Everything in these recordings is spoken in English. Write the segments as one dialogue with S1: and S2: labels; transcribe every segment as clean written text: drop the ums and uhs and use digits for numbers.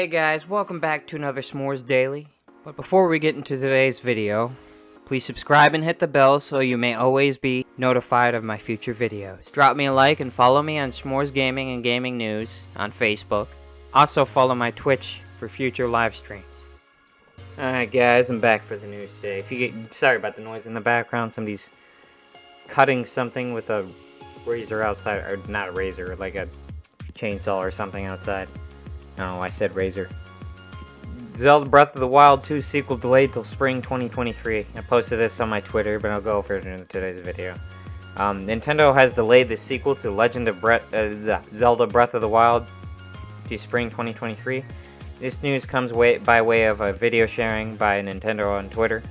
S1: Hey guys, welcome back to another ShMoR3S Daily. But before we get into today's video, please subscribe and hit the bell so you may always be notified of my future videos. Drop me a like and follow me on ShMoR3S Gaming and Gaming News on Facebook. Also follow my Twitch for future live streams. Alright guys, I'm back for the news today. Sorry about the noise in the background, somebody's cutting something with a razor outside, or not a razor, like a chainsaw or something outside. I don't know why I said razor. Zelda Breath of the Wild 2 sequel delayed till spring 2023. I posted this on my Twitter, but I'll go over it in today's video. Nintendo has delayed the sequel to Legend of Zelda Breath of the Wild to spring 2023. This news comes by way of a video sharing by Nintendo on Twitter.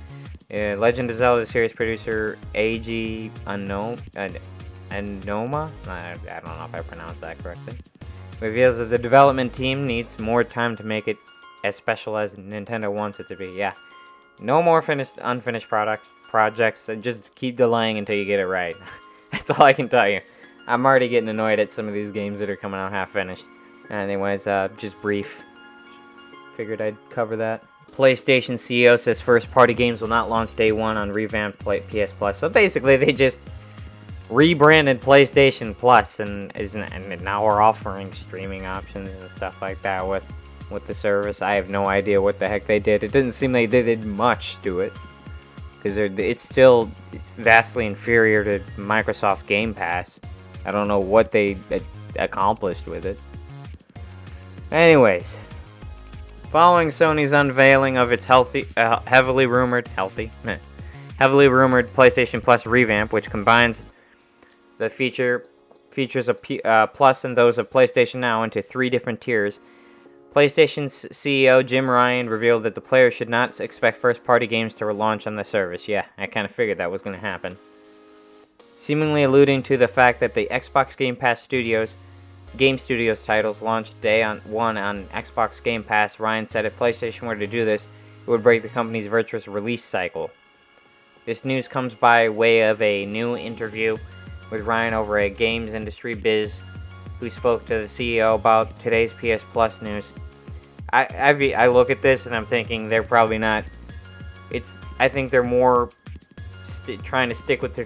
S1: Legend of Zelda series producer Eiji Aonuma, I don't know if I pronounced that correctly, reveals that the development team needs more time to make it as special as Nintendo wants it to be. Yeah, no more unfinished projects, and just keep delaying until you get it right. That's all I can tell you. I'm already getting annoyed at some of these games that are coming out half finished. Anyways, just brief. Figured I'd cover that. PlayStation CEO says first-party games will not launch day one on revamped PS Plus. So basically, they just rebranded PlayStation Plus, and now we're offering streaming options and stuff like that with the service. I have no idea what the heck they did. It didn't seem like they did much to it, because it's still vastly inferior to Microsoft Game Pass. I don't know what they accomplished with it. Anyways, following Sony's unveiling of its heavily rumored PlayStation Plus revamp, which combines the features of Plus and those of PlayStation Now into 3 different tiers, PlayStation's CEO Jim Ryan revealed that the player should not expect first-party games to launch on the service. Yeah, I kind of figured that was going to happen. Seemingly alluding to the fact that the Xbox Game Pass Game Studios titles launched day one on Xbox Game Pass, Ryan said if PlayStation were to do this, it would break the company's virtuous release cycle. This news comes by way of a new interview with Ryan over at Games Industry Biz, who spoke to the CEO about today's PS Plus news. I look at this and I'm thinking they're probably not. I think they're more trying to stick with the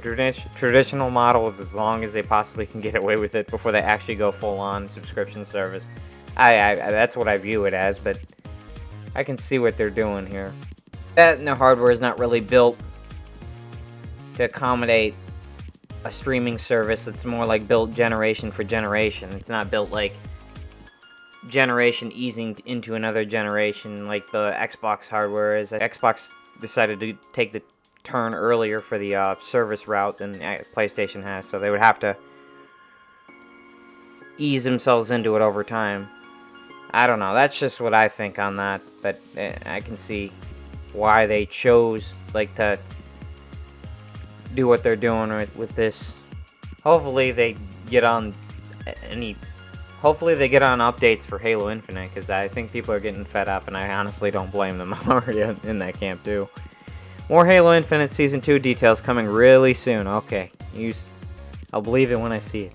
S1: traditional model as long as they possibly can get away with it before they actually go full-on subscription service. That's what I view it as, but I can see what they're doing here. That and the hardware is not really built to accommodate a streaming service. It's more like built generation for generation. It's not built like generation easing into another generation like the Xbox hardware is. Xbox decided to take the turn earlier for the service route than PlayStation has, so they would have to ease themselves into it over time. I don't know, that's just what I think on that, but I can see why they chose to do what they're doing with this. Hopefully they get on updates for Halo Infinite, because I think people are getting fed up, and I honestly don't blame them. I'm already in that camp too. More Halo Infinite Season 2 details coming really soon. Okay, I'll believe it when I see it.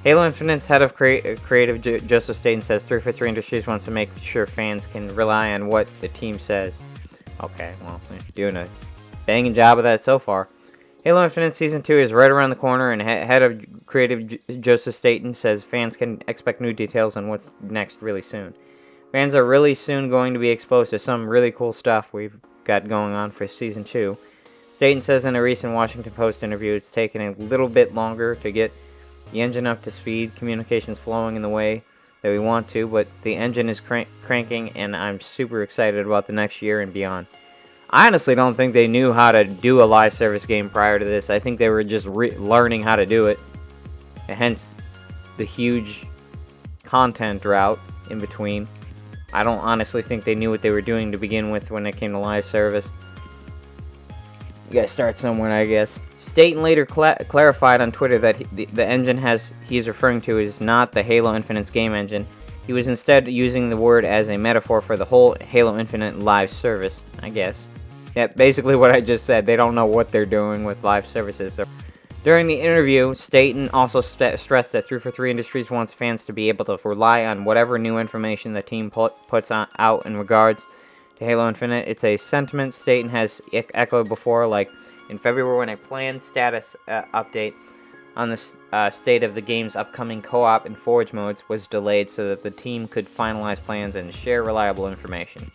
S1: Halo Infinite's head of creative Joseph Staten says 343 Industries wants to make sure fans can rely on what the team says. Okay, well, they're doing a banging job of that so far. Halo Infinite Season 2 is right around the corner, and head of creative Joseph Staten says fans can expect new details on what's next really soon. Fans are really soon going to be exposed to some really cool stuff we've got going on for Season 2. Staten says in a recent Washington Post interview it's taken a little bit longer to get the engine up to speed, communications flowing in the way that we want to, but the engine is cranking, and I'm super excited about the next year and beyond. I honestly don't think they knew how to do a live service game prior to this. I think they were just learning how to do it, and hence the huge content drought in between. I don't honestly think they knew what they were doing to begin with when it came to live service. You gotta start somewhere, I guess. Staten later clarified on Twitter that the engine he's referring to is not the Halo Infinite's game engine. He was instead using the word as a metaphor for the whole Halo Infinite live service, I guess. Yeah, basically what I just said. They don't know what they're doing with live services. So During the interview, Staten also stressed that 343 Industries wants fans to be able to rely on whatever new information the team puts out in regards to Halo Infinite. It's a sentiment Staten has echoed before, like in February when a planned status update on the state of the game's upcoming co-op and Forge modes was delayed so that the team could finalize plans and share reliable information.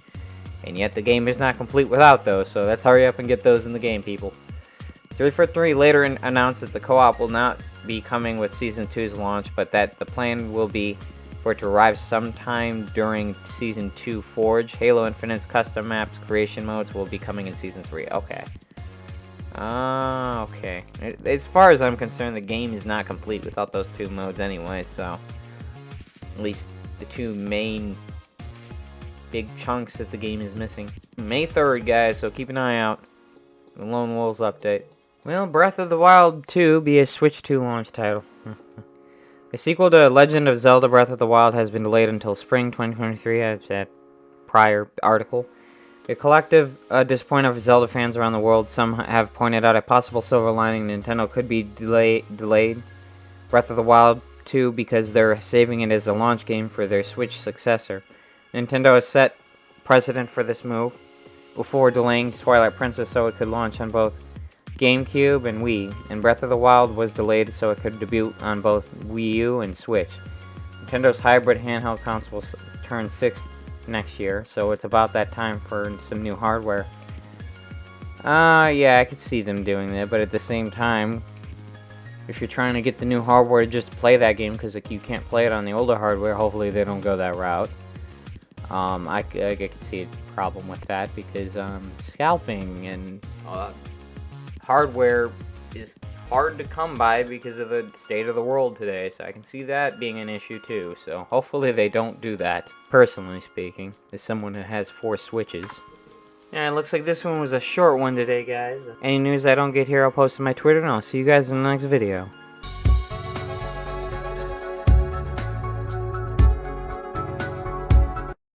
S1: And yet the game is not complete without those, so let's hurry up and get those in the game, people. 343 later announced that the co-op will not be coming with Season 2's launch, but that the plan will be for it to arrive sometime during Season 2 Forge. Halo Infinite's custom maps creation modes will be coming in Season 3. Okay. Okay. As far as I'm concerned, the game is not complete without those two modes anyway, so at least the two main big chunks that the game is missing. May 3rd, guys, so keep an eye out. The Lone Wolves update. Well, Breath of the Wild 2 be a Switch 2 launch title. The sequel to Legend of Zelda Breath of the Wild has been delayed until spring 2023, as said prior article. A collective disappointment of Zelda fans around the world. Some have pointed out a possible silver lining. Nintendo could be delayed Breath of the Wild 2 because they're saving it as a launch game for their Switch successor. Nintendo has set precedent for this move before delaying Twilight Princess so it could launch on both GameCube and Wii, and Breath of the Wild was delayed so it could debut on both Wii U and Switch. Nintendo's hybrid handheld console will turn 6 next year, so it's about that time for some new hardware. Yeah, I could see them doing that, but at the same time, if you're trying to get the new hardware just to play that game, because you can't play it on the older hardware, hopefully they don't go that route. I could see a problem with that, because scalping and hardware is hard to come by because of the state of the world today, so I can see that being an issue too. So hopefully they don't do that, personally speaking, as someone that has 4 Switches. Yeah, it looks like this one was a short one today, guys. Any news I don't get here, I'll post on my Twitter, and I'll see you guys in the next video.